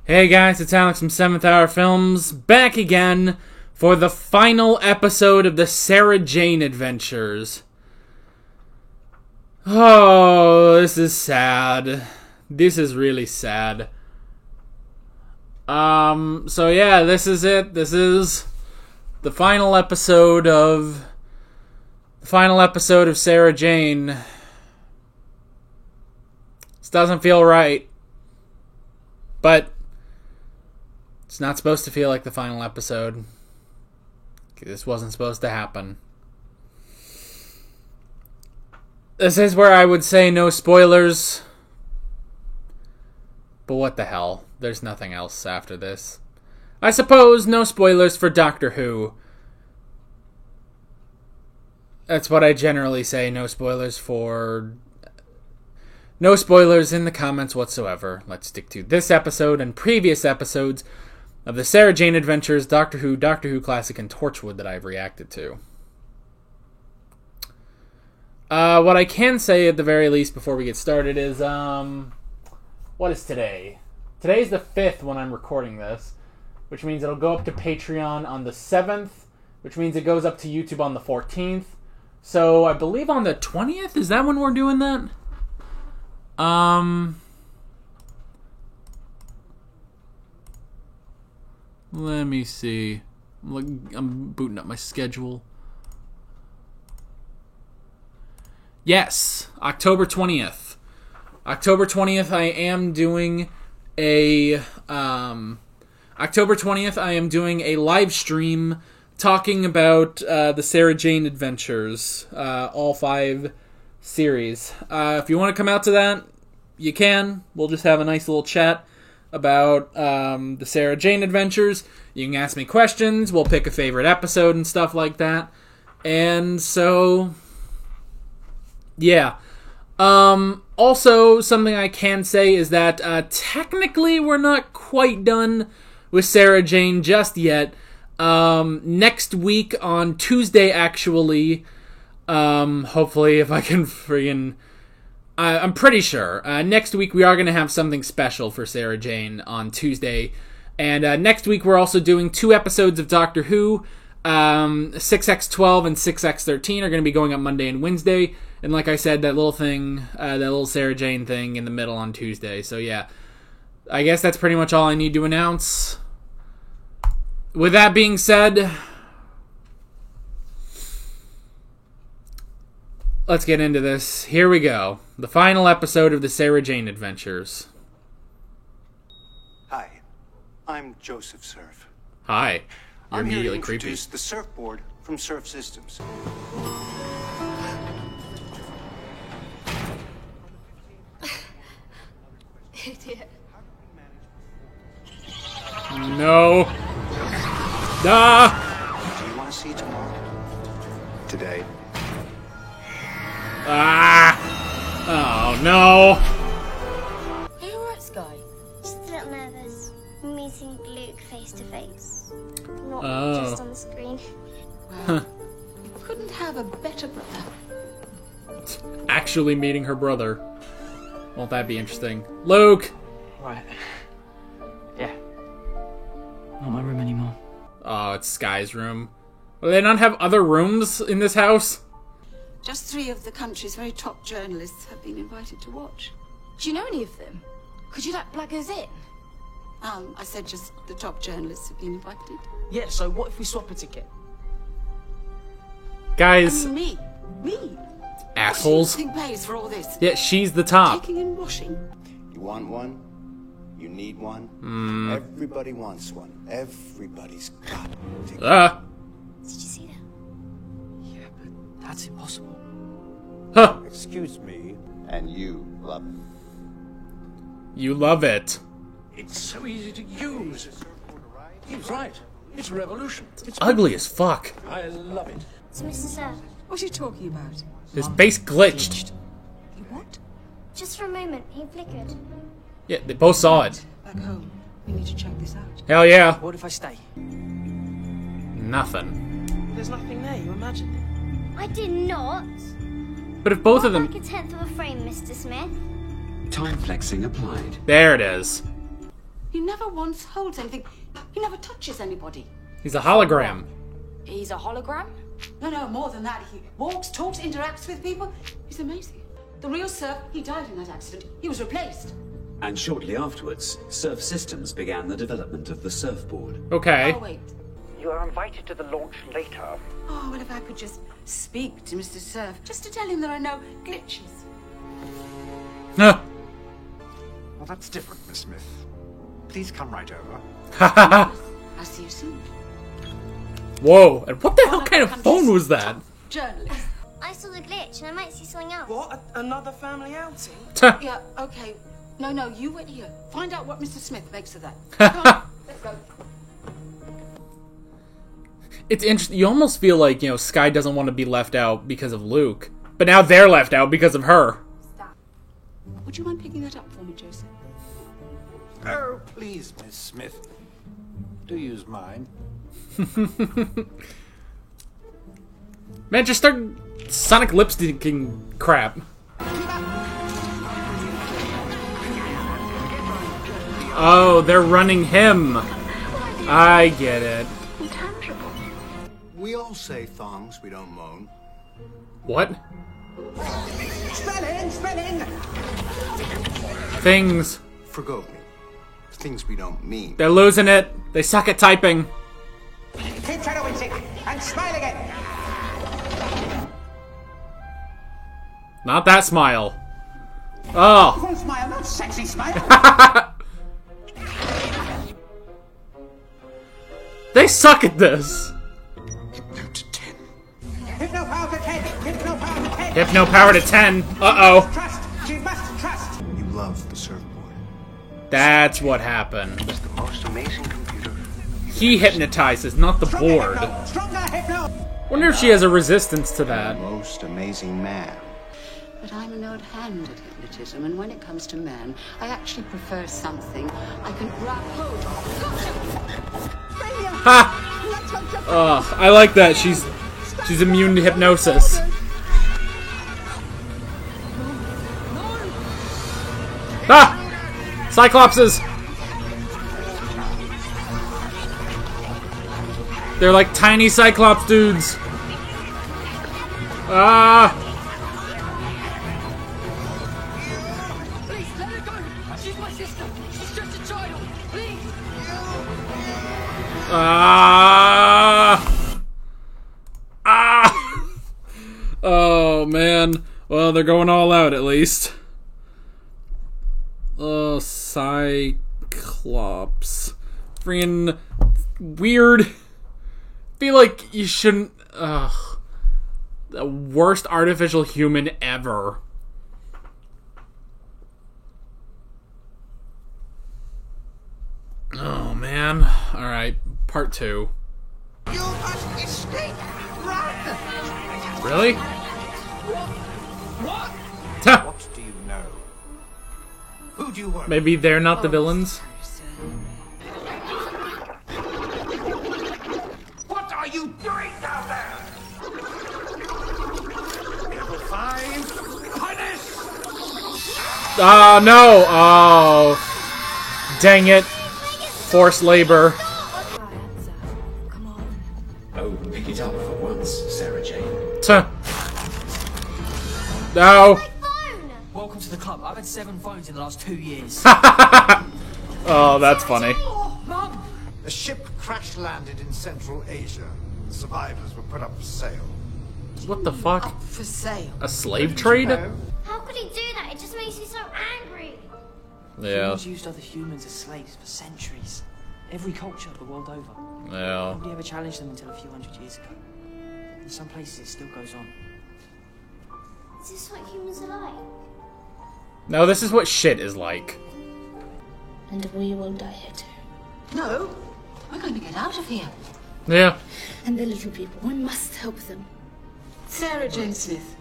Hey guys, it's Alex from 7th Hour Films, back again for the final episode of the Sarah Jane Adventures. Oh, this is sad. This is really sad. So yeah, this is it. This is the final episode of Sarah Jane. This doesn't feel right. But it's not supposed to feel like the final episode. This wasn't supposed to happen. This is where I would say no spoilers. But what the hell? There's nothing else after this. I suppose no spoilers for Doctor Who. That's what I generally say. No spoilers for... No spoilers in the comments whatsoever. Let's stick to this episode and previous episodes of the Sarah Jane Adventures, Doctor Who Classic, and Torchwood that I've reacted to. What I can say at the very least before we get started is, what is today? Today's the 5th when I'm recording this, which means it'll go up to Patreon on the 7th, which means it goes up to YouTube on the 14th. So I believe on the 20th, is that when we're doing that? Let me see. I'm booting up my schedule. Yes, October 20th. October 20th, I am doing a live stream talking about the Sarah Jane Adventures, all 5 series. If you want to come out to that, you can. We'll just have a nice little chat about the Sarah Jane Adventures. You can ask me questions. We'll pick a favorite episode and stuff like that. And so, yeah. Also, something I can say is that technically we're not quite done with Sarah Jane just yet. Next week on Tuesday, actually, hopefully if I can friggin'... I'm pretty sure. Next week we are going to have something special for Sarah Jane on Tuesday. And next week we're also doing 2 episodes of Doctor Who. 6x12 and 6x13 are going to be going up Monday and Wednesday. And like I said, that little thing, that little Sarah Jane thing in the middle on Tuesday. So yeah, I guess that's pretty much all I need to announce. With that being said, let's get into this. Here we go. The final episode of the Sarah Jane Adventures. Hi, I'm Joseph Surf. Hi. You're I'm here to immediately creepy. introduce the surfboard from Surf Systems. Idiot. No. Ah! Do you want to see tomorrow? Today. Ah! Oh, no. Are you alright, Sky? Just a little nervous. Meeting Luke face to face. Not Oh. just on the screen. Well, you couldn't have a better brother. Actually meeting her brother. Won't that be interesting? Luke! Right. Yeah. Not my room anymore. Oh, it's Sky's room. Do they not have other rooms in this house? Just 3 of the country's very top journalists have been invited to watch. Do you know any of them? Could you let Blaggers in? I said just the top journalists have been invited. Yeah, so what if we swap a ticket? Guys, Me? assholes. What do you think pays for all this? Yeah, she's the top. Taking and washing. You want one? You need one? Everybody wants one. Everybody's got to Ah! Did you see that? Yeah, but that's impossible. Huh! Excuse me, and you love it. You love it. It's so easy to use. He's right. It's a revolution. It's Ugly as fuck. I love it. It's Mr. Sir. What are you talking about? His base glitched. You what? Just for a moment, he flickered. Yeah, they both saw it. Back home. We need to check this out. Hell yeah. What if I stay? Nothing. There's nothing there, you imagined it. I did not. But if both of them... Like a 1/10 of a frame, Mr. Smith. Time flexing applied. There it is. He never once holds anything. He never touches anybody. He's a hologram. He's a hologram? No, more than that. He walks, talks, interacts with people. He's amazing. The real Surf, he died in that accident. He was replaced. And shortly afterwards, Surf Systems began the development of the surfboard. Okay. Oh, wait. You are invited to the launch later. Oh, well, if I could just speak to Mr. Surf, just to tell him there are no glitches. Huh. Well, that's different, Miss Smith. Please come right over. I'll see you soon. Whoa, and what the hell kind of phone was that? Journalist. I saw the glitch, and I might see something else. What? Another family outing? Yeah, okay. No, you wait here. Find out what Mr. Smith makes of that. Come on, let's go. It's interesting. You almost feel like, you know, Skye doesn't want to be left out because of Luke. But now they're left out because of her. Stop. Would you mind picking that up for me, Joseph? Oh, please, Miss Smith. Do use mine. Man, just start Sonic lipsticking crap. Oh, they're running him. I get it. We all say thongs, we don't moan. What? Spelling! Things. Forgo me. Things we don't mean. They're losing it. They suck at typing. Keep shadow wincing and smile again. Not that smile. Oh. Full smile, not sexy smile. They suck at this. Hypno power to 10. Hypno power to 10. Hypno power to 10. Uh-oh. Trust. She must trust. You love the surfboard. That's what happened. It's the most amazing computer. He hypnotizes, not the board. Stronger hypno. Wonder if she has a resistance to that. Most amazing man. But I'm an old hand at hypnotism, and when it comes to man, I actually prefer something I can grab hold of. Gotcha! Ha! Oh, I like that. She's immune to hypnosis. Ah! Cyclopses! They're like tiny Cyclops dudes. Ah! Please, let her go! She's my sister! She's just a child! Please! Ah! Ah! Oh, man. Well, they're going all out, at least. Oh, Cyclops. Freaking weird. Feel like you shouldn't... Ugh. The worst artificial human ever. Oh, man. Alright, part 2. You must escape. Run. Really? What? What do you know? Who do you work? Maybe they're not the villains? What are you doing down there? Level 5. Punish. Oh, no! Oh. Dang it. Forced labor. Oh, pick it up for once, Sarah Jane. Tuh. No. Welcome to the club. I've had 7 phones in the last 2 years. Oh, that's funny. Mum! A ship crash landed in Central Asia. The survivors were put up for sale. What the fuck? Up for sale. A slave trade? How could he do that? It just makes me so angry. Yeah. Humans used other humans as slaves for centuries. Every culture the world over. Yeah. Nobody ever challenged them until a few hundred years ago. In some places it still goes on. Is this what humans are like? No, this is what shit is like. And we will die here too. No, we're going to get out of here. Yeah. And the little people, we must help them. Sarah Jane Smith.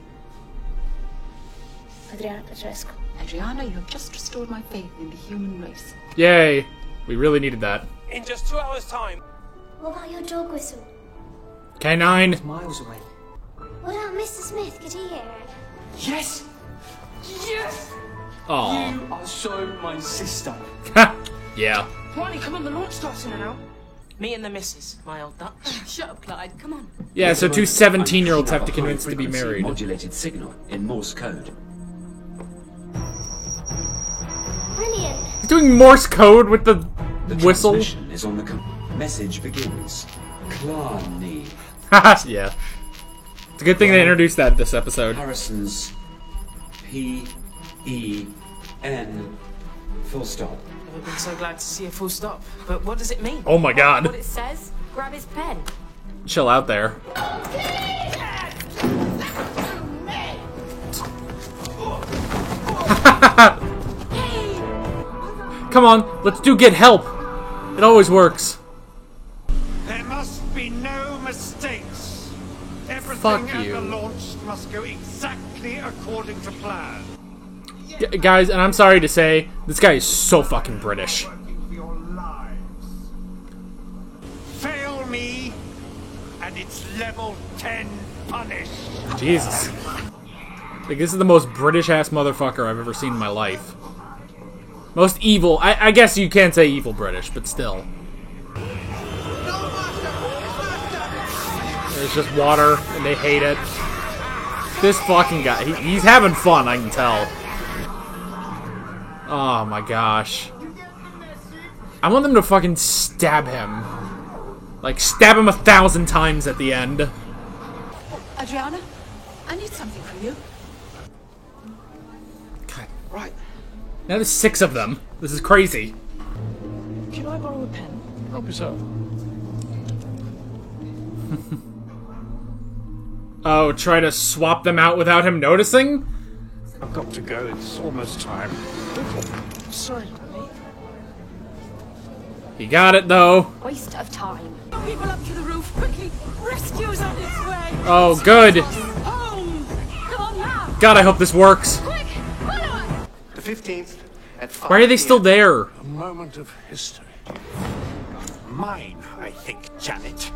Adriana Petrescu. Adriana, you have just restored my faith in the human race. Yay. We really needed that. In just 2 hours' time. What about your dog whistle? K9. Miles away. What about Mr. Smith? Could he hear it? Yes! Yes! Aw. You are so my sister. Yeah. Marnie, come on, the launch starts in an hour. Me and the missus, my old duck. Shut up, Clyde. Come on. Yeah, so two 17-year-olds have to convince to be High-frequency married. modulated signal in Morse code. Brilliant. He's doing Morse code with the whistle. Transmission is on the message begins. Clarny. Yeah. It's a good thing they introduced that this episode. Harrison's P-E-N full stop. Never been so glad to see a full stop. But what does it mean? Oh my god. What it says? Grab his pen. Chill out there. Come on, let's get help. It always works. There must be no mistakes. Everything Fuck at you. the launch must go exactly according to plan. Guys, and I'm sorry to say, this guy is so fucking British. For your lives. Fail me, and it's level 10 punish. Jesus. Like, this is the most British-ass motherfucker I've ever seen in my life. Most evil. I guess you can't say evil British, but still. There's just water, and they hate it. This fucking guy, he's having fun, I can tell. Oh my gosh. I want them to fucking stab him. Like, stab him 1,000 times at the end. Adriana, I need something from you. God. Right. Now there's 6 of them. This is crazy. Can I borrow a pen? Help yourself. Oh, try to swap them out without him noticing? I've got to go. It's almost time. Sorry, Danny. You got it, though. Waste of time. People up to the roof, quickly! Rescue's on its way! Oh, good. Home! Come on now! God, I hope this works. Quick! Follow us! The 15th at 5 Why are they still there? A moment of history. Mine, I think, Janet.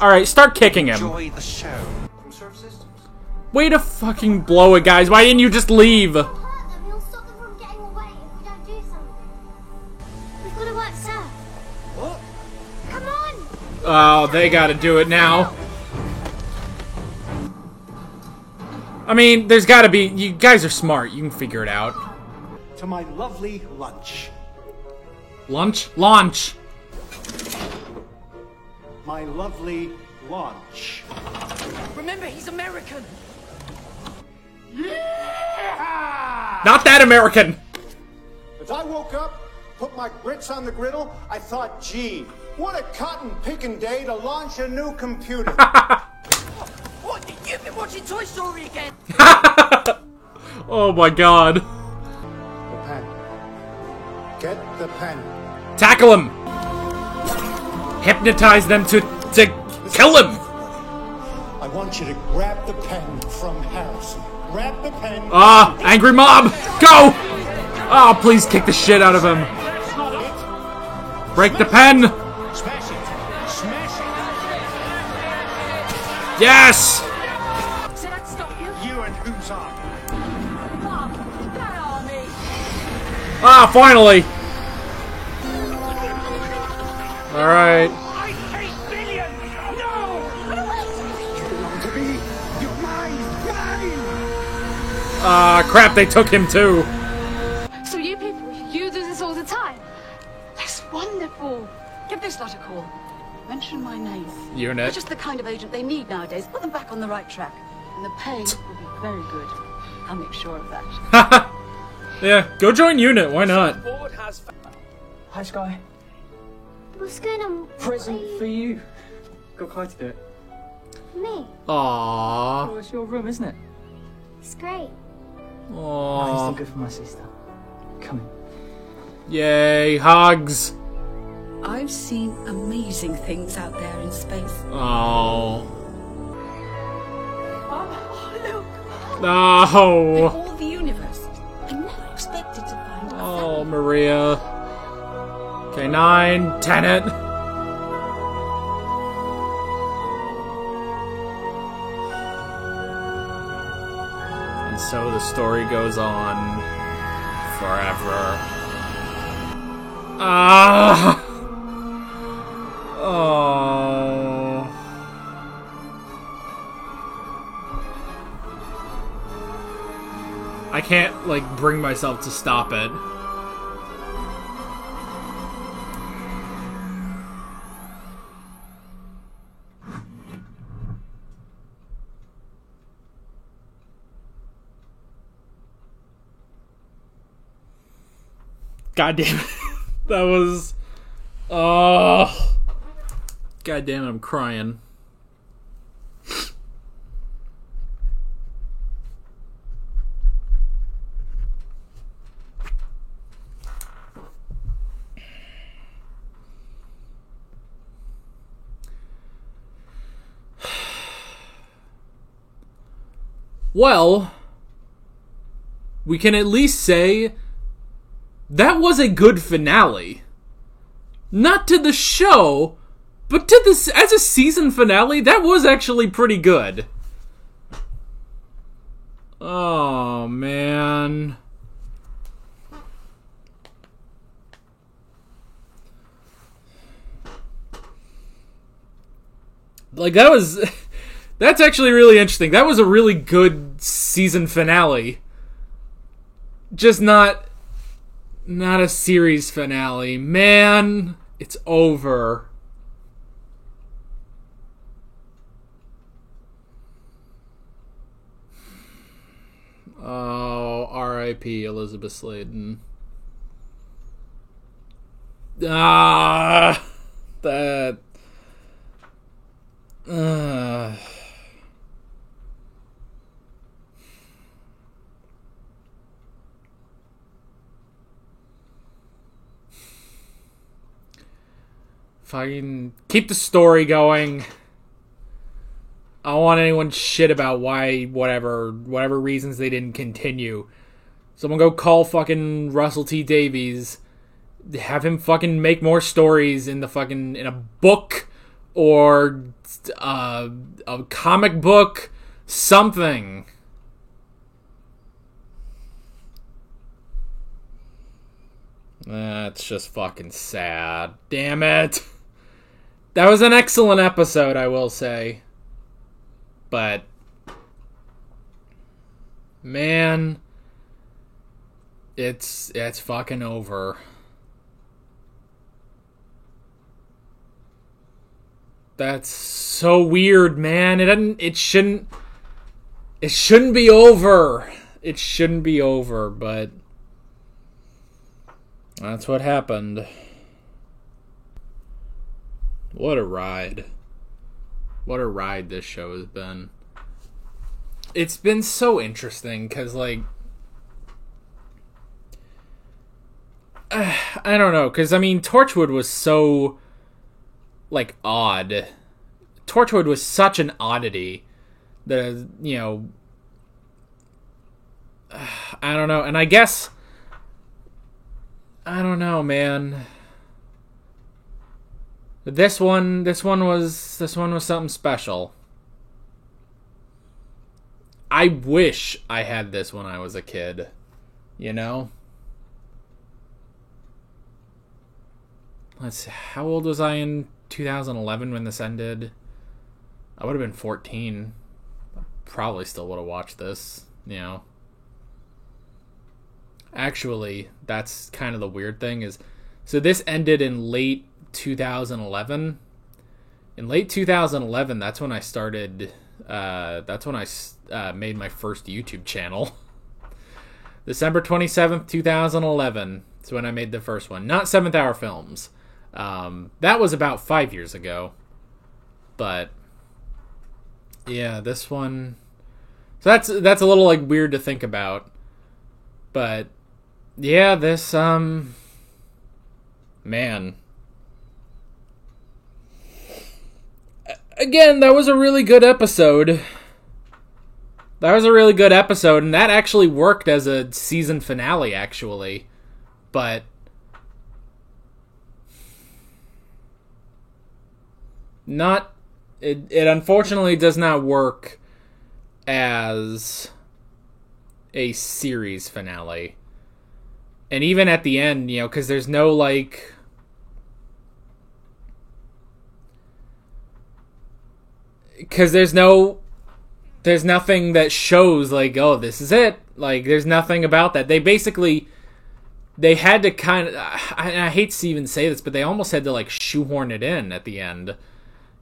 Alright, start kicking him. Enjoy the show. From Surf Systems. Way to fucking blow it, guys. Why didn't you just leave? We'll hurt them. We'll stop them from getting away if we don't do something. We've got to work Surf. What? Come on! Oh, they gotta do it now. I mean, there's gotta be... You guys are smart. You can figure it out. To my lovely lunch. Lunch? Launch! My lovely lunch. Remember, he's American! Not that American! As I woke up, put my grits on the griddle, I thought, gee, what a cotton-picking day to launch a new computer. What? You've been watching Toy Story again? Oh my god. The pen. Get the pen. Tackle him! Hypnotize them to kill him! I want you to grab the pen from Harrison. Grab the pen. Ah, angry mob! Go! Oh, please kick the shit out of him. Break the pen! Smash it! Smash Yes! Said I'd stop you. it! You and who's on? Mom, that army! Ah, finally! Alright. I hate billions! No! You belong to me! You're mine! Mine! Ah, crap, they took him too. So you people, you do this all the time? That's wonderful. Give this lot a call. Mention my name. You're Unit. just the kind of agent they need nowadays. Put them back on the right track. And the pay will be very good. I'll make sure of that. Yeah, go join Unit, why not? Board has. Hi, Sky. What's going on? Present for you. Got Clyde to do it. Me. Aww. Oh, it's your room, isn't it? It's great. Oh, you're still Aww. good for my sister. Come in. Yay, hugs. I've seen amazing things out there in space. Oh. Look, No. all the universe. I never expected to find Oh, Maria. K9, Tenet. And so the story goes on forever. Ah. Oh. I can't, like, bring myself to stop it. God damn it. That was... Oh. God damn it, I'm crying. Well, we can at least say that was a good finale. Not to the show, but to this as a season finale, that was actually pretty good. Oh, man. Like, that was... That's actually really interesting. That was a really good season finale. Just not a series finale. Man, it's over. Oh, R.I.P. Elizabeth Sladen. Ah, that... Fucking keep the story going. I don't want anyone shit about why, whatever reasons they didn't continue. Someone go call fucking Russell T Davies. Have him fucking make more stories in a book or a comic book, something. That's just fucking sad. Damn it. That was an excellent episode, I will say. But, man, it's fucking over. That's so weird, man. It shouldn't be over. It shouldn't be over, but that's what happened. What a ride. What a ride this show has been. It's been so interesting, because, like... I don't know, because, I mean, Torchwood was so, like, odd. Torchwood was such an oddity. The, you know... I don't know, and I guess... I don't know, man. This one was something special. I wish I had this when I was a kid, you know? Let's see, how old was I in 2011 when this ended? I would have been 14. I probably still would have watched this, you know? Actually, that's kind of the weird thing is, so this ended in late 2011. In late 2011, that's when I started, made my first YouTube channel. December 27th, 2011 is when I made the first one. Not 7th Hour Films. That was about 5 years ago. But, yeah, this one... So that's a little, like, weird to think about. But, yeah, this, man... Again, that was a really good episode. That was a really good episode, and that actually worked as a season finale, actually. But... Not... It unfortunately does not work as a series finale. And even at the end, you know, because there's no, like... Because there's nothing that shows, like, oh, this is it. Like, there's nothing about that. They had to kind of... I hate to even say this, but they almost had to, like, shoehorn it in at the end.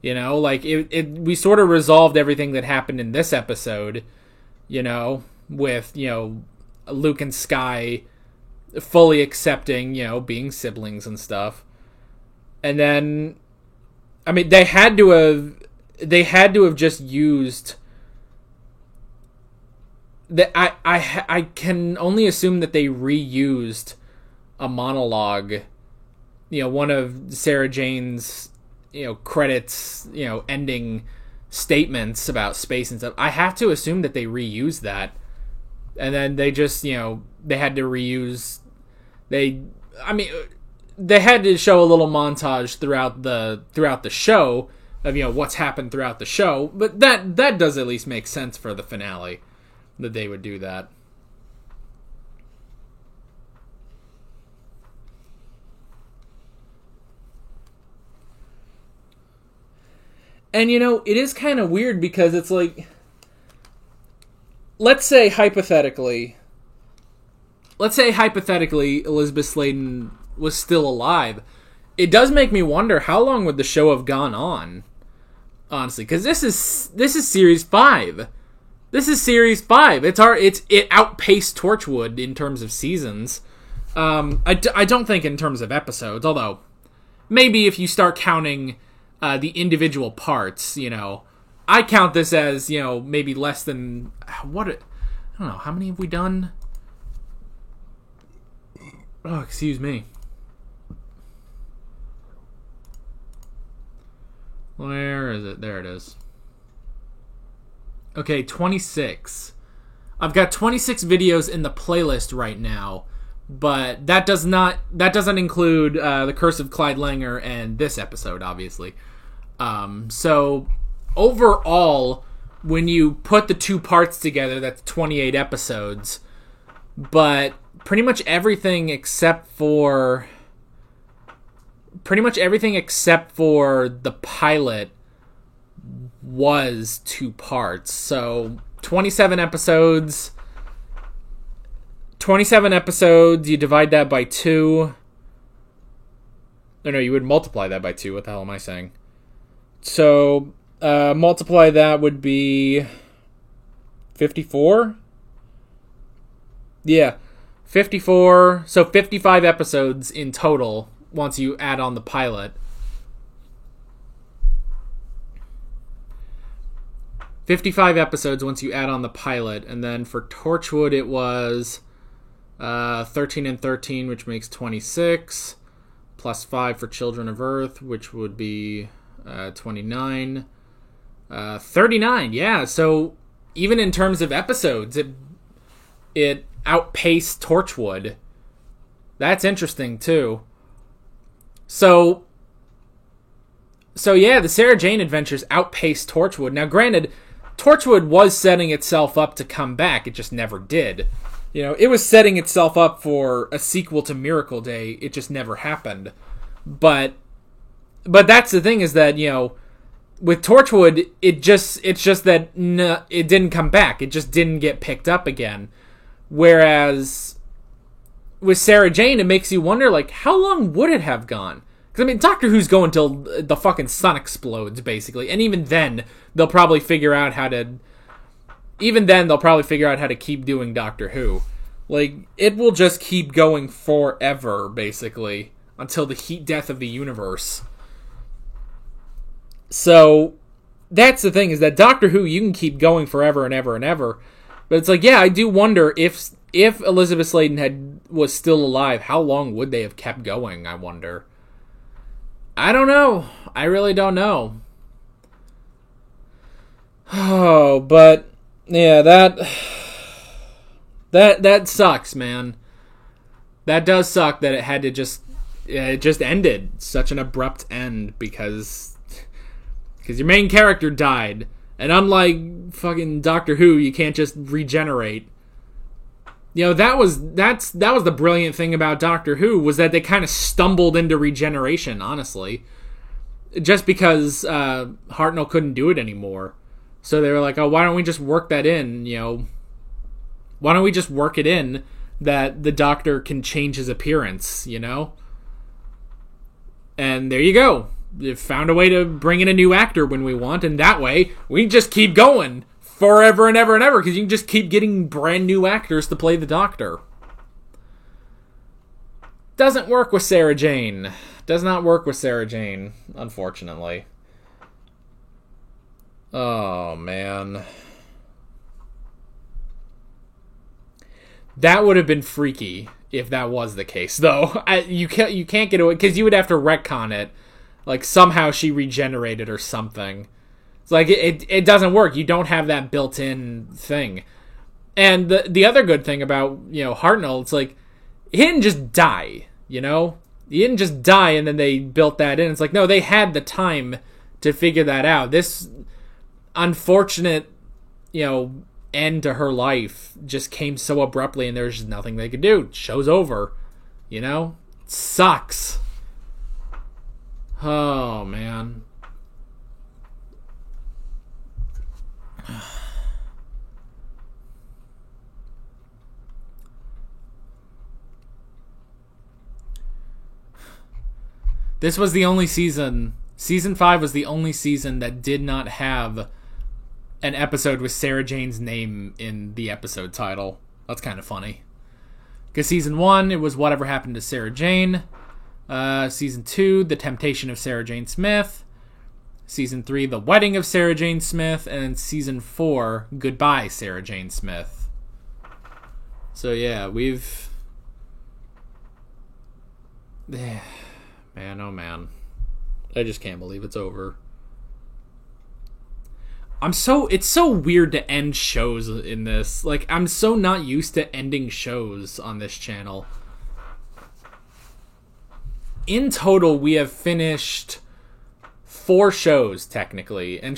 You know, like, we sort of resolved everything that happened in this episode, you know, with, you know, Luke and Skye fully accepting, you know, being siblings and stuff. And then, I mean, they had to have just used... I can only assume that they reused a monologue, you know, one of Sarah Jane's, you know, credits, you know, ending statements about space and stuff. I have to assume that they reused that. And then they just, you know, they had to reuse... They had to show a little montage throughout the show of, you know, what's happened throughout the show. But that does at least make sense for the finale, that they would do that. And, you know, it is kind of weird because it's like... Let's say hypothetically Elizabeth Sladen was still alive. It does make me wonder, how long would the show have gone on? Honestly, because this is series 5. This is series 5. It outpaced Torchwood in terms of seasons. I don't think in terms of episodes, although maybe if you start counting the individual parts, you know, I count this as, you know, maybe less than I don't know, how many have we done? Oh, excuse me. Where is it? There it is. Okay, 26. I've got 26 videos in the playlist right now, but that doesn't include The Curse of Clyde Langer and this episode, obviously. So overall, when you put the two parts together, that's 28 episodes. But pretty much everything except for the pilot was 2 parts. So 27 episodes, you divide that by 2. No, you would multiply that by 2. What the hell am I saying? So, multiply that would be 54? Yeah, 54. So 55 episodes in total once you add on the pilot. 55 episodes once you add on the pilot. And then for Torchwood it was 13 and 13, which makes 26. Plus 5 for Children of Earth, which would be 29. 39, yeah. So even in terms of episodes, it outpaced Torchwood. That's interesting too. So yeah, the Sarah Jane Adventures outpaced Torchwood. Now granted, Torchwood was setting itself up to come back, it just never did. You know, it was setting itself up for a sequel to Miracle Day, it just never happened. But that's the thing, is that, you know, with Torchwood, it's just that it didn't come back. It just didn't get picked up again. Whereas with Sarah Jane, it makes you wonder, like, how long would it have gone? Because, I mean, Doctor Who's going till the fucking sun explodes, basically. And even then, they'll probably figure out how to keep doing Doctor Who. Like, it will just keep going forever, basically, until the heat death of the universe. So, that's the thing, is that Doctor Who, you can keep going forever and ever and ever. But it's like, yeah, I do wonder if Elizabeth Sladen was still alive, how long would they have kept going, I wonder. I don't know. I really don't know. Oh, but yeah, that sucks, man. That does suck that it had to it just ended. Such an abrupt end because your main character died. And unlike fucking Doctor Who, you can't just regenerate. that was the brilliant thing about Doctor Who, was that they kind of stumbled into regeneration, honestly. Just because Hartnell couldn't do it anymore. So they were like, oh, why don't we just work that in, Why don't we just work it in that the Doctor can change his appearance, And there you go. You found a way to bring in a new actor when we want, and that way we just keep going forever and ever and ever, because you can just keep getting brand new actors to play the Doctor. Doesn't work with Sarah Jane. Does not work with Sarah Jane, unfortunately. Oh, man. That would have been freaky if that was the case, though. You can't get away, because you would have to retcon it. Like, somehow she regenerated or something. It's like, it doesn't work. You don't have that built-in thing. And the other good thing about, Hartnell, it's like, he didn't just die, He didn't just die and then they built that in. It's like, no, they had the time to figure that out. This unfortunate, end to her life just came so abruptly, and there's just nothing they could do. Show's over. It sucks. Oh, man. This was the only season. Season 5 was the only season that did not have an episode with Sarah Jane's name in the episode title. That's kind of funny. Because Season 1, it was Whatever Happened to Sarah Jane. Season 2, The Temptation of Sarah Jane Smith. Season 3, The Wedding of Sarah Jane Smith. And then Season 4, Goodbye, Sarah Jane Smith. So yeah, we've... Man, oh man. I just can't believe it's over. It's so weird to end shows in this. Like, I'm so not used to ending shows on this channel. In total, we have finished 4 shows, technically. And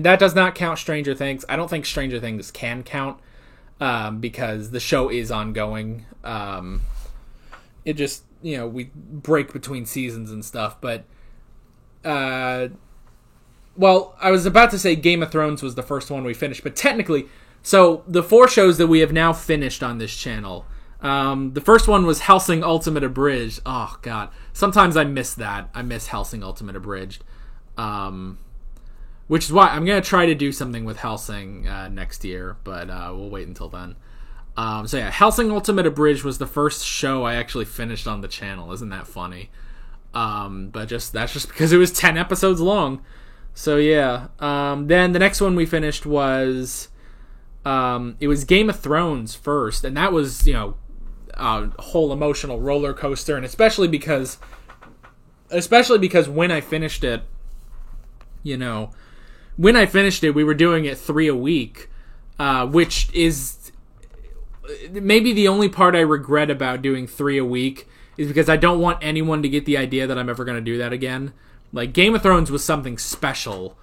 that does not count Stranger Things. I don't think Stranger Things can count, because the show is ongoing. It just, we break between seasons and stuff, but... Well, I was about to say Game of Thrones was the first one we finished, but technically, so the 4 shows that we have now finished on this channel, the first one was Hellsing Ultimate Abridged. Oh, God. Sometimes I miss that. I miss Hellsing Ultimate Abridged. Which is why I'm going to try to do something with Hellsing next year, but we'll wait until then. So yeah, Hellsing Ultimate Abridged was the first show I actually finished on the channel. Isn't that funny? But that's just because it was 10 episodes long. So yeah, then the next one we finished was, it was Game of Thrones first, and that was, a whole emotional roller coaster, and especially because when I finished it, we were doing it 3 a week, which is maybe the only part I regret about doing 3 a week, is because I don't want anyone to get the idea that I'm ever going to do that again. Like, Game of Thrones was something special,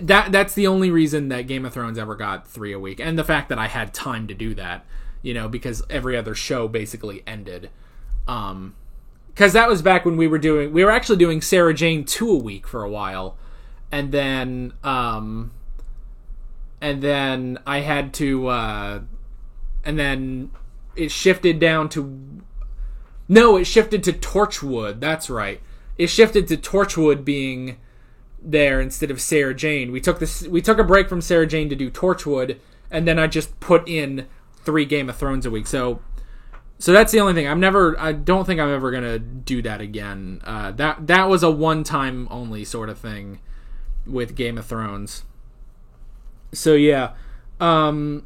That's the only reason that Game of Thrones ever got 3 a week. And the fact that I had time to do that, because every other show basically ended. Because that was back when we were actually doing Sarah Jane 2 a week for a while. And then I had to, and then it shifted down to, no, it shifted to Torchwood. That's right. It shifted to Torchwood being there instead of Sarah Jane. We took a break from Sarah Jane to do Torchwood, and then I just put in 3 Game of Thrones a week. So that's the only thing. I don't think I'm ever gonna do that again. That was a one-time only sort of thing with Game of Thrones. So yeah, so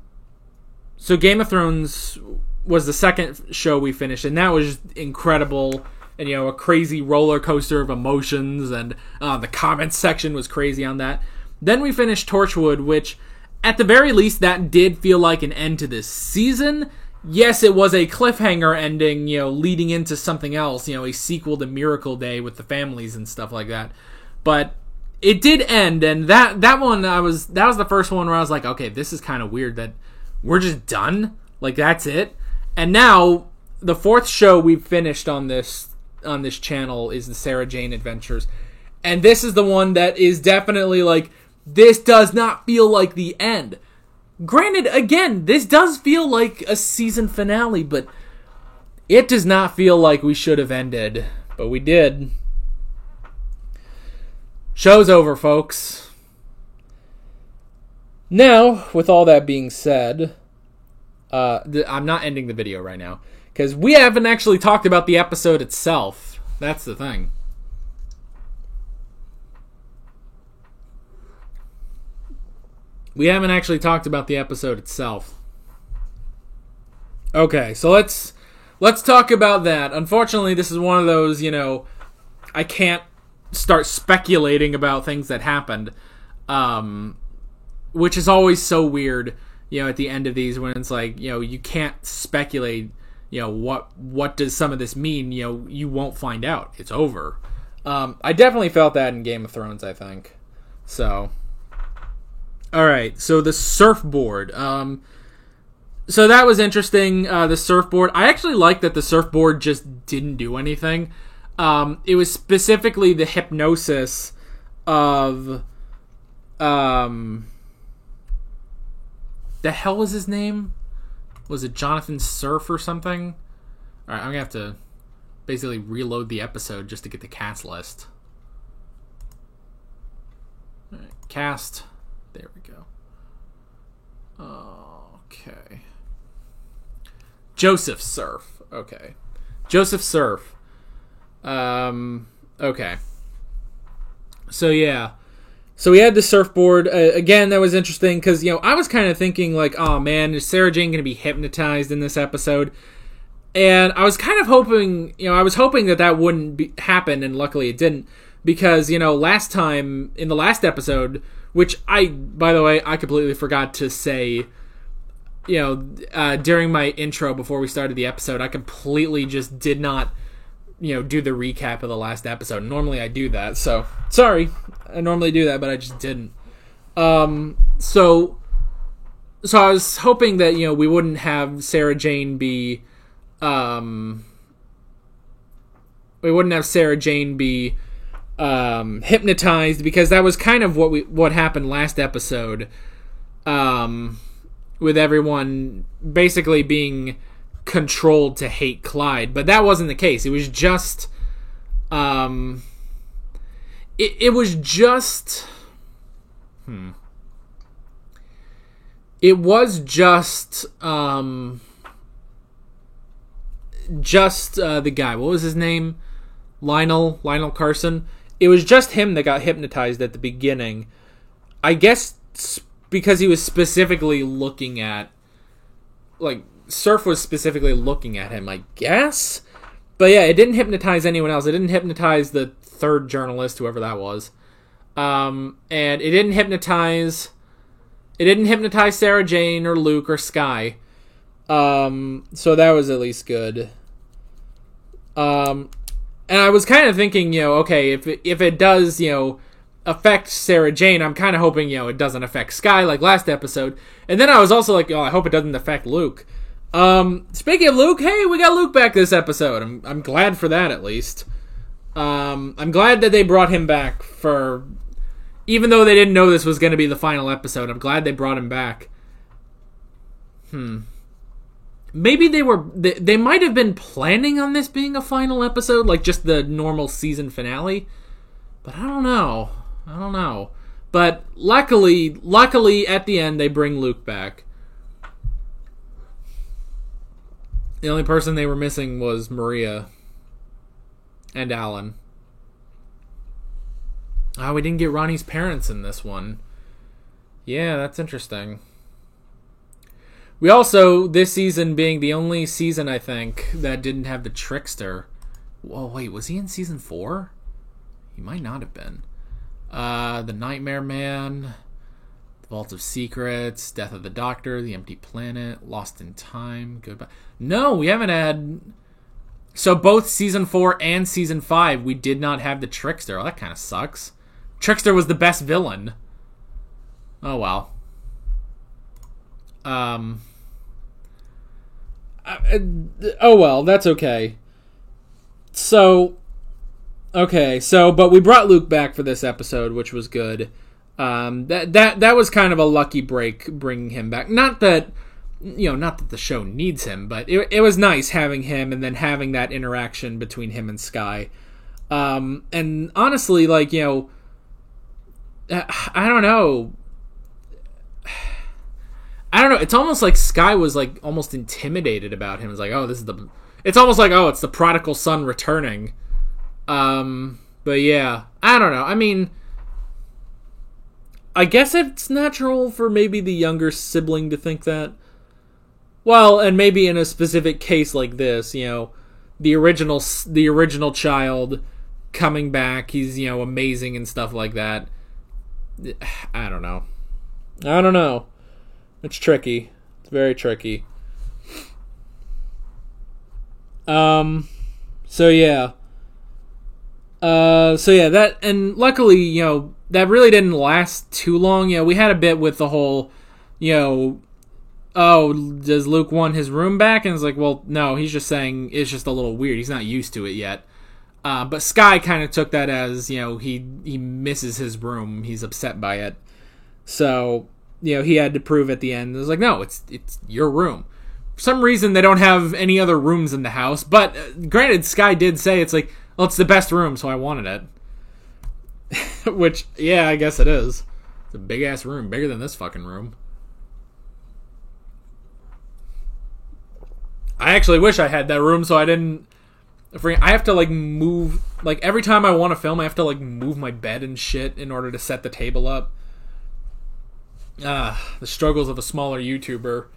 Game of Thrones was the second show we finished, and that was incredible. And, a crazy roller coaster of emotions, and the comments section was crazy on that. Then we finished Torchwood, which, at the very least, that did feel like an end to this season. Yes, it was a cliffhanger ending, leading into something else, a sequel to Miracle Day with the families and stuff like that. But it did end, and that one, that was the first one where I was like, okay, this is kind of weird that we're just done. Like, that's it. And now, the 4th show we've finished on this channel is the Sarah Jane Adventures. And this is the one that is definitely like, this does not feel like the end. Granted, again, this does feel like a season finale, but it does not feel like we should have ended. But we did. Show's over, folks. Now, with all that being said, I'm not ending the video right now, because we haven't actually talked about the episode itself. That's the thing. We haven't actually talked about the episode itself. Okay, so let's talk about that. Unfortunately, this is one of those, I can't start speculating about things that happened, which is always so weird, at the end of these, when it's like, you can't speculate, what does some of this mean? You won't find out. It's over. I definitely felt that in Game of Thrones, I think. So, alright, so the surfboard. So that was interesting, the surfboard. I actually like that the surfboard just didn't do anything. It was specifically the hypnosis of, the hell was his name? Was it Jonathan Surf or something? Alright, I'm gonna have to basically reload the episode just to get the cast list. Alright, cast. There we go. Okay. Joseph Surf. Okay. Joseph Surf. Okay. So, yeah. So we had the surfboard. Again, that was interesting because, I was kind of thinking like, oh man, is Sarah Jane going to be hypnotized in this episode? And I was kind of hoping, that wouldn't happen, and luckily it didn't. Because, last time, in the last episode, which by the way, I completely forgot to say, during my intro before we started the episode, I completely just did not, do the recap of the last episode. Normally I do that, so sorry. I normally do that, but I just didn't. So I was hoping that, we wouldn't have Sarah Jane be, hypnotized, because that was kind of what happened last episode, with everyone basically being controlled to hate Clyde, but that wasn't the case. It was just, it was just the guy. What was his name? Lionel Carson. It was just him that got hypnotized at the beginning. I guess because he was specifically looking at, Surf was specifically looking at him, I guess? But yeah, it didn't hypnotize anyone else. It didn't hypnotize the third journalist, whoever that was. And it didn't hypnotize Sarah Jane or Luke or Skye. So that was at least good. And I was kind of thinking, okay, if it does, affect Sarah Jane, I'm kind of hoping, it doesn't affect Skye like last episode. And then I was also like, I hope it doesn't affect Luke. Speaking of Luke, hey, we got Luke back this episode. I'm glad for that, at least. I'm glad that they brought him back even though they didn't know this was going to be the final episode, I'm glad they brought him back. Maybe they might have been planning on this being a final episode, like just the normal season finale. But I don't know. But luckily, at the end, they bring Luke back. The only person they were missing was Maria and Alan. Oh, we didn't get Ronnie's parents in this one. Yeah, that's interesting. We also, this season being the only season, I think, that didn't have the Trickster. Whoa, wait, was he in season 4? He might not have been. The Nightmare Man, The Vault of Secrets, Death of the Doctor, The Empty Planet, Lost in Time, Goodbye. No, we haven't had... So both season 4 and season 5, we did not have the Trickster. Oh, that kind of sucks. Trickster was the best villain. Oh, well. Oh well, that's okay. So, but we brought Luke back for this episode, which was good. That was kind of a lucky break, bringing him back. Not that the show needs him, but it was nice having him and then having that interaction between him and Skye. And honestly, like, I don't know. It's almost like Skye was like almost intimidated about him. It's like, it's almost like, it's the prodigal son returning. But yeah, I don't know. I mean, I guess it's natural for maybe the younger sibling to think that. Well, and maybe in a specific case like this, the original child coming back, he's, amazing and stuff like that. I don't know. It's tricky. It's very tricky. So yeah, that, and luckily, that really didn't last too long. We had a bit with the whole, does Luke want his room back? And it's like, well, no, he's just saying it's just a little weird. He's not used to it yet. But Skye kind of took that as, he misses his room. He's upset by it. So, he had to prove at the end. It was like, no, it's your room. For some reason, they don't have any other rooms in the house. But granted, Skye did say it's like, well, it's the best room, so I wanted it. Which, yeah, I guess it is. It's a big-ass room, bigger than this fucking room. I actually wish I had that room so I didn't... I have to, like, move... Like, every time I want to film, I have to, like, move my bed and shit in order to set the table up. The struggles of a smaller YouTuber.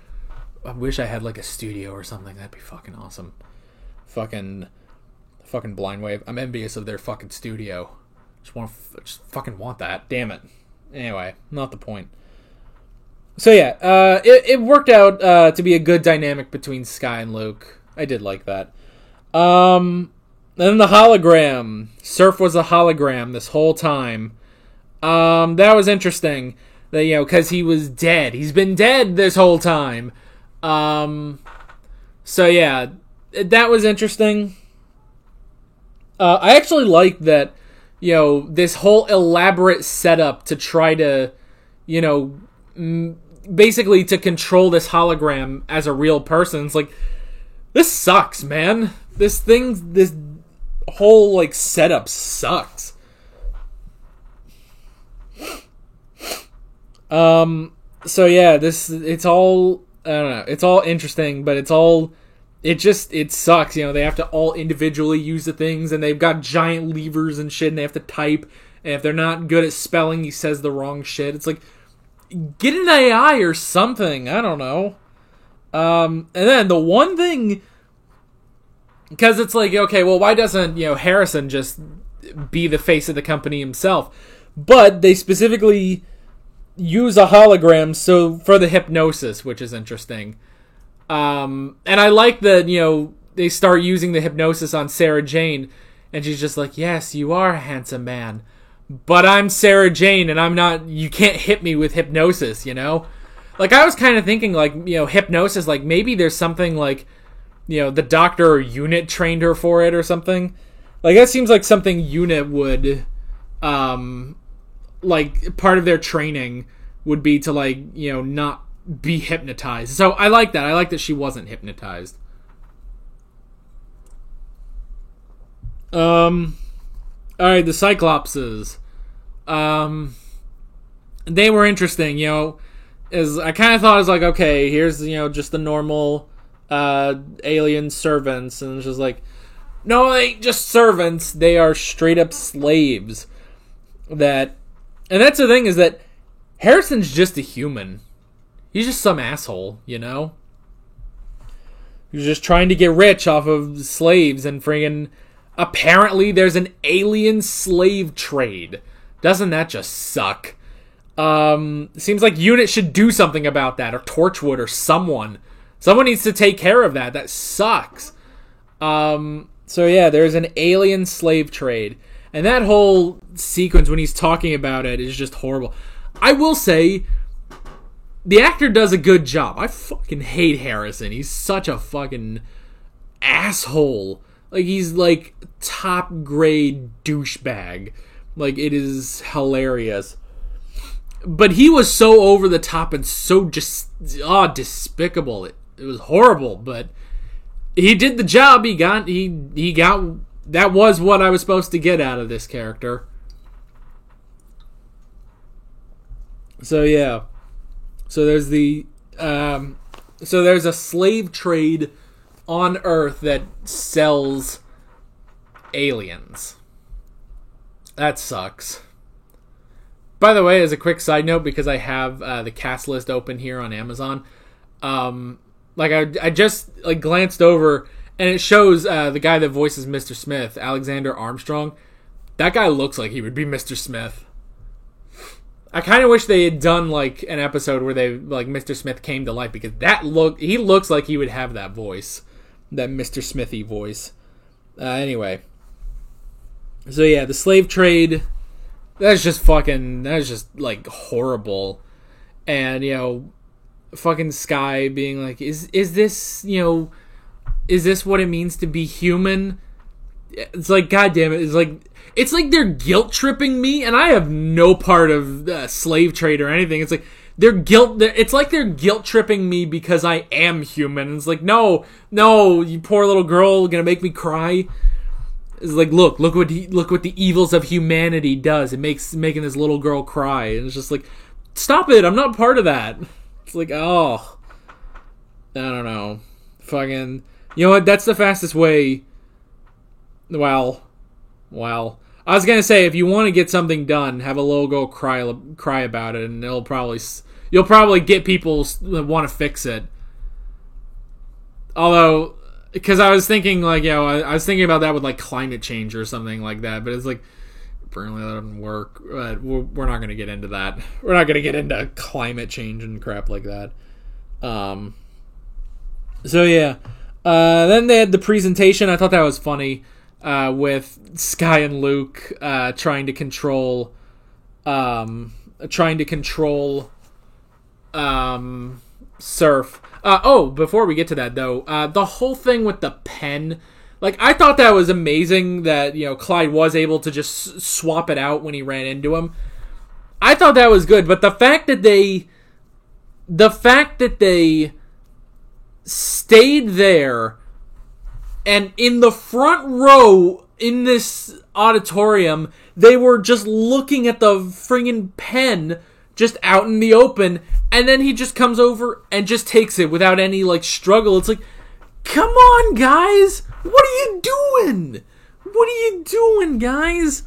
I wish I had, like, a studio or something. That'd be fucking awesome. Fucking Blind Wave. I'm envious of their fucking studio. Just fucking want that. Damn it. Anyway, not the point. So yeah, it worked out to be a good dynamic between Skye and Luke. I did like that. Then the hologram. Surf was a hologram this whole time. That was interesting. That, because he was dead. He's been dead this whole time. So yeah, that was interesting. I actually like that, this whole elaborate setup to try to, basically to control this hologram as a real person. It's like, this sucks, man. This whole, like, setup sucks. So yeah, it's all, I don't know, it's all interesting, but it sucks, they have to all individually use the things, and they've got giant levers and shit, and they have to type, and if they're not good at spelling, he says the wrong shit. It's like, get an AI or something, I don't know. And then the one thing, because it's like, okay, well, why doesn't, Harrison just be the face of the company himself? But they specifically use a hologram for the hypnosis, which is interesting. And I like that, they start using the hypnosis on Sarah Jane, and she's just like, yes, you are a handsome man, but I'm Sarah Jane, and I'm not, you can't hit me with hypnosis, Like, I was kind of thinking, like, hypnosis, like, maybe there's something, like, the doctor or UNIT trained her for it or something. Like, that seems like something UNIT would, like, part of their training would be to, like, not be hypnotized. So I like that. I like that she wasn't hypnotized. Alright, the Cyclopses. They were interesting, as I kind of thought, it was like, okay, here's, just the normal, alien servants, and it's just like, no, they ain't just servants, they are straight up slaves. And that's the thing, is that Harrison's just a human. He's just some asshole, He's just trying to get rich off of slaves, and friggin', apparently there's an alien slave trade. Doesn't that just suck? Seems like UNIT should do something about that, or Torchwood, or someone. Someone needs to take care of that. That sucks. So yeah, there's an alien slave trade. And that whole sequence when he's talking about it is just horrible. I will say, the actor does a good job. I fucking hate Harrison. He's such a fucking asshole. Like, he's like top grade douchebag. Like, it is hilarious. But he was so over the top and so just despicable. It was horrible, but he did the job. He got that was what I was supposed to get out of this character. So yeah. So there's there's a slave trade on Earth that sells aliens. That sucks. By the way, as a quick side note, because I have the cast list open here on Amazon, I just glanced over and it shows the guy that voices Mr. Smith, Alexander Armstrong. That guy looks like he would be Mr. Smith. I kind of wish they had done an episode where Mr. Smith came to life, because he looks like he would have that voice, that Mr. Smithy voice. Anyway, so yeah, the slave trade. That's just horrible. And fucking Skye being like, is this what it means to be human? It's like, God damn it. It's like they're guilt tripping me, and I have no part of slave trade or anything. It's like they're guilt tripping me because I am human. It's like, no, you poor little girl, gonna make me cry. It's like, look what the evils of humanity does. It making this little girl cry, and it's just like, stop it! I'm not part of that. It's like, oh, I don't know, fucking, you know what? That's the fastest way. Well, I was gonna say, if you want to get something done, have a little girl cry about it, and you'll probably get people that want to fix it. Although, because I was thinking I was thinking about that with climate change or something like that, but it's like, apparently that doesn't work. We're not gonna get into that. We're not gonna get into climate change and crap like that. So yeah, then they had the presentation. I thought that was funny. With Skye and Luke trying to control Surf. Before we get to that though, the whole thing with the pen, I thought that was amazing that Clyde was able to just swap it out when he ran into him. I thought that was good, but the fact that they stayed there. And in the front row in this auditorium, they were just looking at the friggin' pen just out in the open, and then he just comes over and just takes it without any struggle. It's like, come on, guys! What are you doing? What are you doing, guys?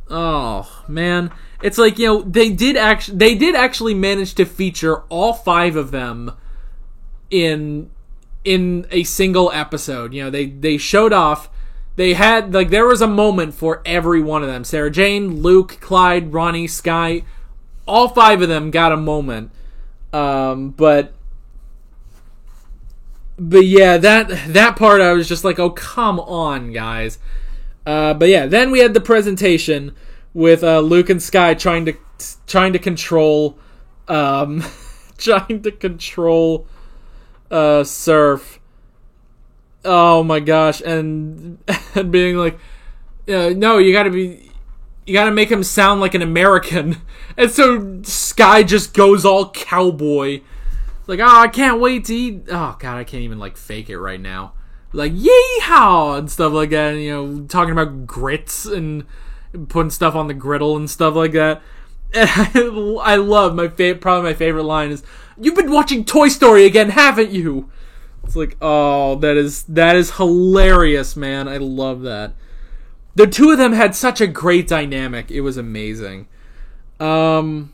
Oh man, it's like, they did actually manage to feature all 5 of them in a single episode. They showed off. They had there was a moment for every one of them. Sarah Jane, Luke, Clyde, Ronnie, Skye, all 5 of them got a moment. But yeah, that part I was just like, oh, come on, guys. But yeah, then we had the presentation with Luke and Skye trying to control Surf. Oh my gosh, and being like, no, you gotta make him sound like an American. And so Skye just goes all cowboy. Like, oh, I can't wait to eat. Oh god, I can't even fake it right now. Yeehaw and stuff like that, and, talking about grits and putting stuff on the griddle and stuff like that. And I love probably my favorite line is, "You've been watching Toy Story again, haven't you?" It's like, oh, that is hilarious, man. I love that. The two of them had such a great dynamic. It was amazing. And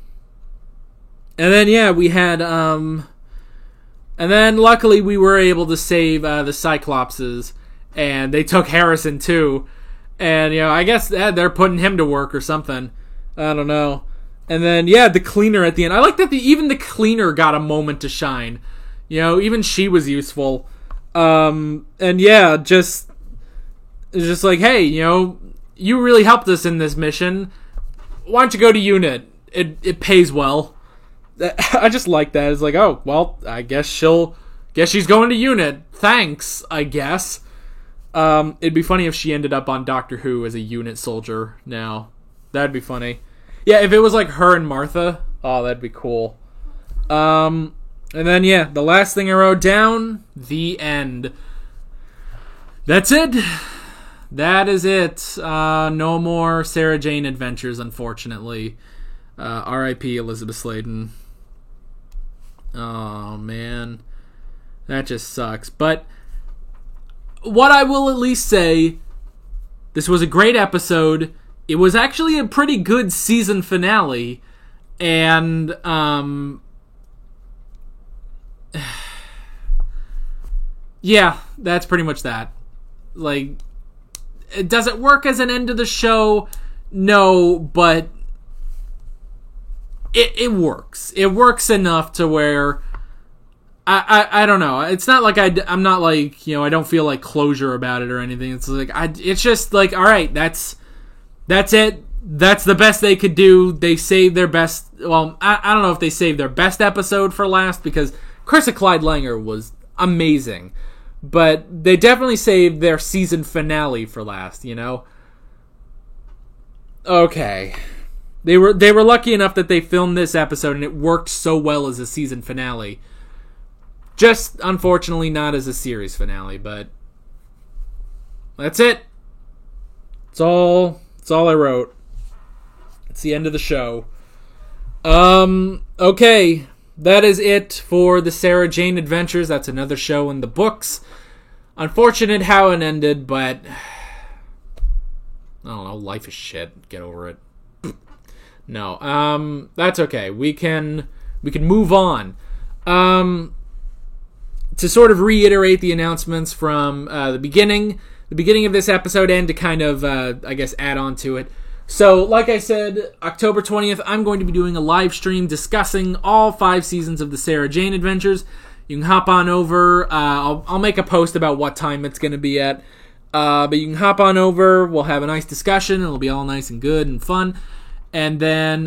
then yeah, we had and then luckily we were able to save the Cyclopses, and they took Harrison too. And I guess they're putting him to work or something. I don't know. And then yeah, the cleaner at the end. I like that even the cleaner got a moment to shine. Even she was useful. And yeah, it's just like, hey, you really helped us in this mission. Why don't you go to unit? It pays well. I just like that. It's like, oh, well, I guess she's going to unit. Thanks, I guess. It'd be funny if she ended up on Doctor Who as a unit soldier now. That'd be funny. Yeah, if it was like her and Martha, oh, that'd be cool. And then, yeah, the last thing I wrote down, the end. That's it. That is it. No more Sarah Jane adventures, unfortunately. R.I.P. Elizabeth Sladen. Oh, man. That just sucks. But what I will at least say, this was a great episode. It was actually a pretty good season finale. And, yeah, that's pretty much that. Like, does it work as an end to the show? No, but it works. It works enough to where I don't know. It's not like I'm not like, I don't feel like closure about it or anything. It's like it's just like, all right, that's it. That's the best they could do. They saved their best. Well, I don't know if they saved their best episode for last, because Carissa Clyde Langer was amazing. But they definitely saved their season finale for last, Okay. They were lucky enough that they filmed this episode and it worked so well as a season finale. Just, unfortunately, not as a series finale, but that's it. It's all I wrote. It's the end of the show. Okay. That is it for the Sarah Jane Adventures. That's another show in the books. Unfortunate how it ended, but I don't know, life is shit. Get over it. No, that's okay. We can move on. To sort of reiterate the announcements from the beginning of this episode, and to kind of, I guess, add on to it. So, like I said, October 20th, I'm going to be doing a live stream discussing all 5 seasons of the Sarah Jane Adventures. You can hop on over. I'll make a post about what time it's going to be at. But you can hop on over. We'll have a nice discussion. It'll be all nice and good and fun. And then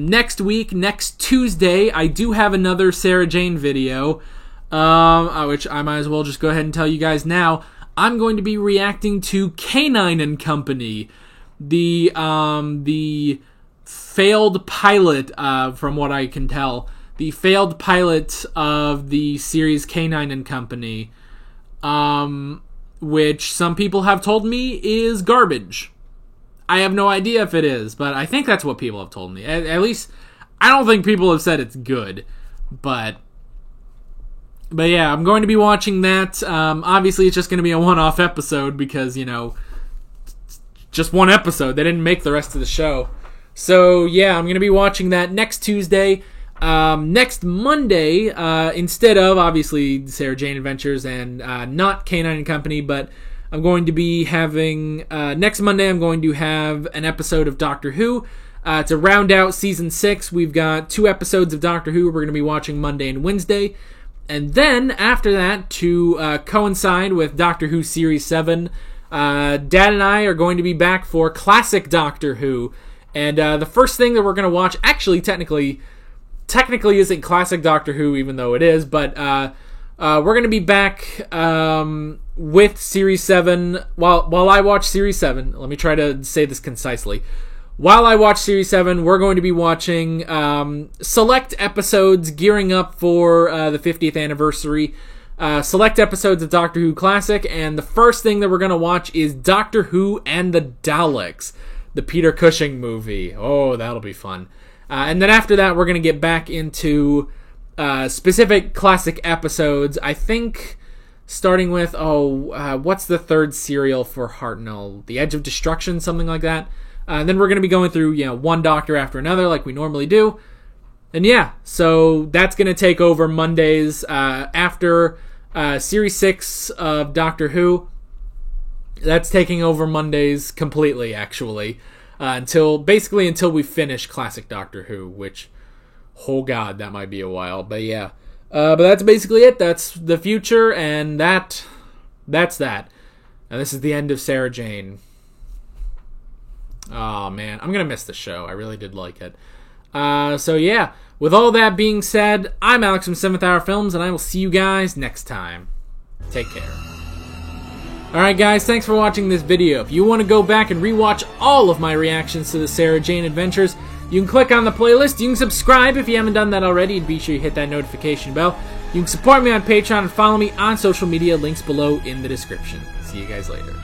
next week, next Tuesday, I do have another Sarah Jane video, which I might as well just go ahead and tell you guys now. I'm going to be reacting to K9 and Company, the failed pilot, from what I can tell, the failed pilot of the series K9 and Company, which some people have told me is garbage. I have no idea if it is, but I think that's what people have told me. At least, I don't think people have said it's good, but yeah, I'm going to be watching that. Obviously, it's just going to be a one-off episode because, just one episode. They didn't make the rest of the show. So, yeah, I'm going to be watching that next Tuesday. Next Monday, instead of, obviously, Sarah Jane Adventures and not K9 and Company, but I'm going to be having, next Monday, I'm going to have an episode of Doctor Who. To round out Season 6, we've got 2 episodes of Doctor Who we're going to be watching Monday and Wednesday. And then, after that, to coincide with Doctor Who Series 7, Dad and I are going to be back for Classic Doctor Who. And the first thing that we're going to watch, actually, technically isn't Classic Doctor Who, even though it is, but we're going to be back with Series 7. While I watch Series 7, let me try to say this concisely. While I watch Series 7, we're going to be watching select episodes gearing up for the 50th anniversary. Select episodes of Doctor Who Classic, and the first thing that we're going to watch is Doctor Who and the Daleks, the Peter Cushing movie. Oh, that'll be fun. And then after that, we're going to get back into specific classic episodes. I think starting with, what's the third serial for Hartnell? The Edge of Destruction, something like that. And then we're going to be going through, one Doctor after another like we normally do. And yeah, so that's going to take over Mondays after Series 6 of Doctor Who. That's taking over Mondays completely, actually. Until we finish Classic Doctor Who, which, oh god, that might be a while. But yeah. But that's basically it. That's the future, and that's that. And this is the end of Sarah Jane. Oh man, I'm gonna miss the show. I really did like it. So yeah, with all that being said, I'm Alex from 7th Hour Films, and I will see you guys next time. Take care. Alright guys, thanks for watching this video. If you want to go back and rewatch all of my reactions to the Sarah Jane Adventures, you can click on the playlist. You can subscribe if you haven't done that already, and be sure you hit that notification bell. You can support me on Patreon and follow me on social media, links below in the description. See you guys later.